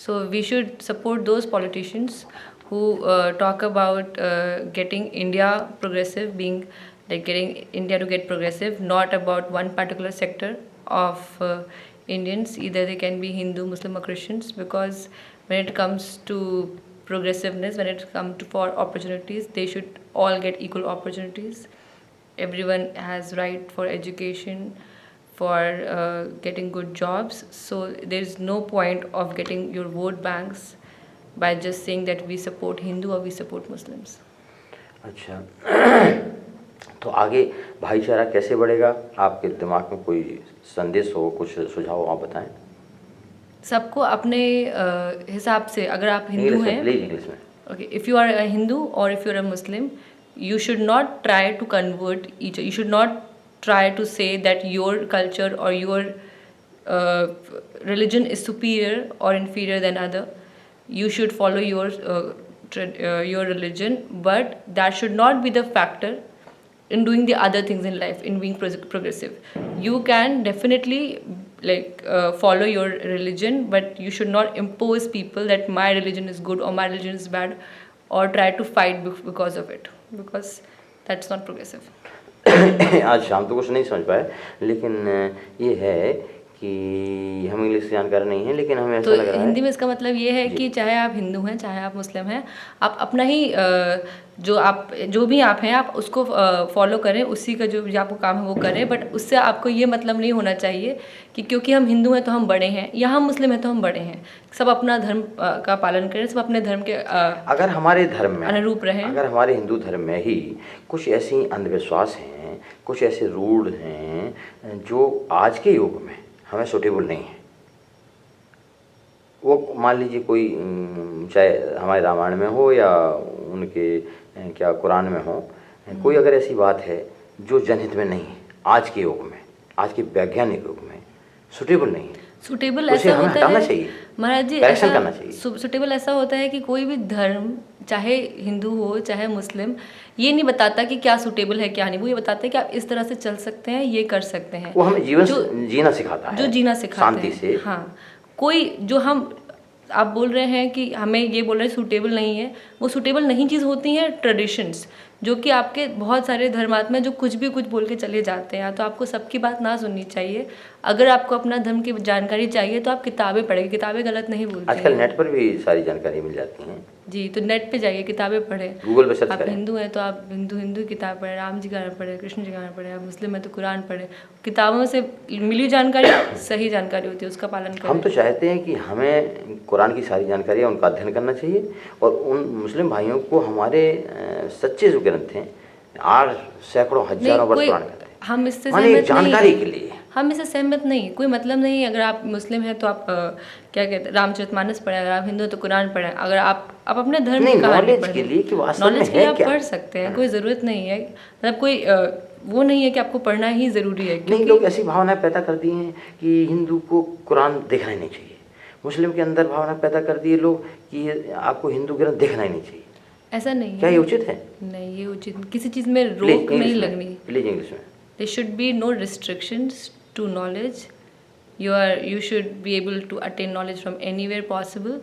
So we should support those politicians who talk about getting India progressive, being like getting India to get progressive, not about one particular sector of Indians. Either they can be Hindu, Muslim, or Christians. Because when it comes to progressiveness, when it comes to for opportunities, they should all get equal opportunities. Everyone has right for education, for getting good jobs. So there's no point of getting your vote banks by just saying that we support Hindu or we support Muslims. अच्छा तो आगे भाईचारा कैसे बढ़ेगा? आपके दिमाग में कोई संदेश हो, कुछ सुझाव आप बताएं। सबको अपने हिसाब से, अगर आप हिंदू हैं, प्लीज इंग्लिश में। Okay, if you are a Hindu or if you're a Muslim, you should not try to convert each. You should not try to say that your culture or your religion is superior or inferior than other. You should follow your religion, but that should not be the factor in doing the other things in life, in being progressive. You can definitely follow your religion, but you should not impose people that my religion is good or my religion is bad, or try to fight because of it, because that's not progressive. आज शाम तो कुछ नहीं समझ पाए, लेकिन ये है कि हम इंग्लिश की जानकारी नहीं है, लेकिन हमें ऐसा लग रहा है हिंदी में इसका मतलब ये है कि चाहे आप हिंदू हैं, चाहे आप मुस्लिम हैं, आप अपना ही जो भी आप हैं, आप उसको फॉलो करें, उसी का जो आपको काम है वो करें। बट उससे आपको ये मतलब नहीं होना चाहिए कि क्योंकि हम हिंदू हैं तो हम बड़े हैं, या हम मुस्लिम हैं तो हम बड़े हैं। सब अपना धर्म का पालन करें, सब अपने धर्म के अगर हमारे धर्म में अनुरूप रहें। अगर हमारे हिंदू धर्म में ही कुछ ऐसी अंधविश्वास हैं, कुछ ऐसे रूढ़ हैं जो आज के युग में हमें सूटेबल नहीं है। वो मान लीजिए कोई चाहे हमारे रामायण में हो या उनके क्या कुरान में हो, कोई अगर ऐसी बात है जो जनहित में नहीं है, आज के युग में, आज के वैज्ञानिक युग में सूटेबल नहीं है, सूटेबल ऐसा होता है महाराज जी, करेक्शन करना चाहिए। सूटेबल ऐसा होता है कि कोई भी धर्म, चाहे हिंदू हो चाहे मुस्लिम, ये नहीं बताता कि क्या सूटेबल है क्या नहीं। वो ये बताता है कि आप इस तरह से चल सकते हैं, ये कर सकते हैं। वो हमें जीना सिखाता है, जो जीना सिखाता है शांति से। हाँ, कोई जो आप बोल रहे हैं कि हमें ये बोल रहे हैं सूटेबल नहीं है, वो सूटेबल नहीं चीज़ होती हैं ट्रेडिशंस, जो कि आपके बहुत सारे धर्मात्मा जो कुछ बोल के चले जाते हैं। तो आपको सबकी बात ना सुननी चाहिए। अगर आपको अपना धर्म की जानकारी चाहिए तो आप किताबें पढ़ें, किताबें गलत नहीं बोलती। आजकल नेट पर भी सारी जानकारी मिल जाती हैं जी, तो नेट पे जाइए, किताबें पढ़ें, गूगल पे सर्च आप करें। हिंदू हैं तो आप हिंदू की किताब पढ़ें, राम जी का पढ़ें, कृष्ण जी का पढ़ें। आप मुस्लिम हैं तो कुरान पढ़ें। किताबों से मिली जानकारी सही जानकारी होती है, उसका पालन करें। हम तो चाहते हैं कि हमें कुरान की सारी जानकारी है उनका अध्ययन करना चाहिए, और उन मुस्लिम भाइयों को हमारे सच्चे जो ग्रंथ हैं, आज सैकड़ों हजारों वर्ष पुराने, हम इससे जानकारी के लिए हम इससे सहमत नहीं, कोई मतलब नहीं। अगर आप मुस्लिम हैं तो आप क्या कहते हैं, रामचरितमानस पढ़ें, अगर आप हिंदू हैं तो कुरान पढ़ें। अगर आप अपने धर्म की कहानी पढ़ें, नॉलेज के लिए आप पढ़ सकते हैं, कोई ज़रूरत नहीं है। मतलब कोई वो नहीं है कि आपको पढ़ना ही ज़रूरी है। नहीं, लोग ऐसी भावना पैदा कर दी हैं कि हिंदू को कुरान देखना ही नहीं चाहिए, मुस्लिम के अंदर भावना पैदा कर दी है लोग कि आपको हिंदू ग्रंथ देखना ही नहीं चाहिए। ऐसा नहीं है। क्या ये उचित है? नहीं, ये उचित, किसी चीज़ में रोक नहीं लगनी। प्लीज इंग्लिश में। There should be no restrictions to knowledge. You should be able to attain knowledge from anywhere possible,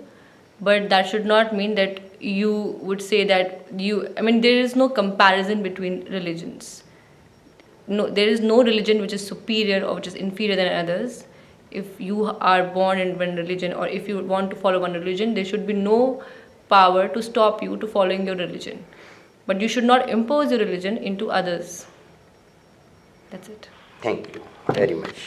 but that should not mean that you would say that there is no comparison between religions. No, there is no religion which is superior or which is inferior than others. If you are born in one religion, or if you want to follow one religion, there should be no power to stop you to following your religion. But you should not impose your religion into others. That's it. Thank you very much.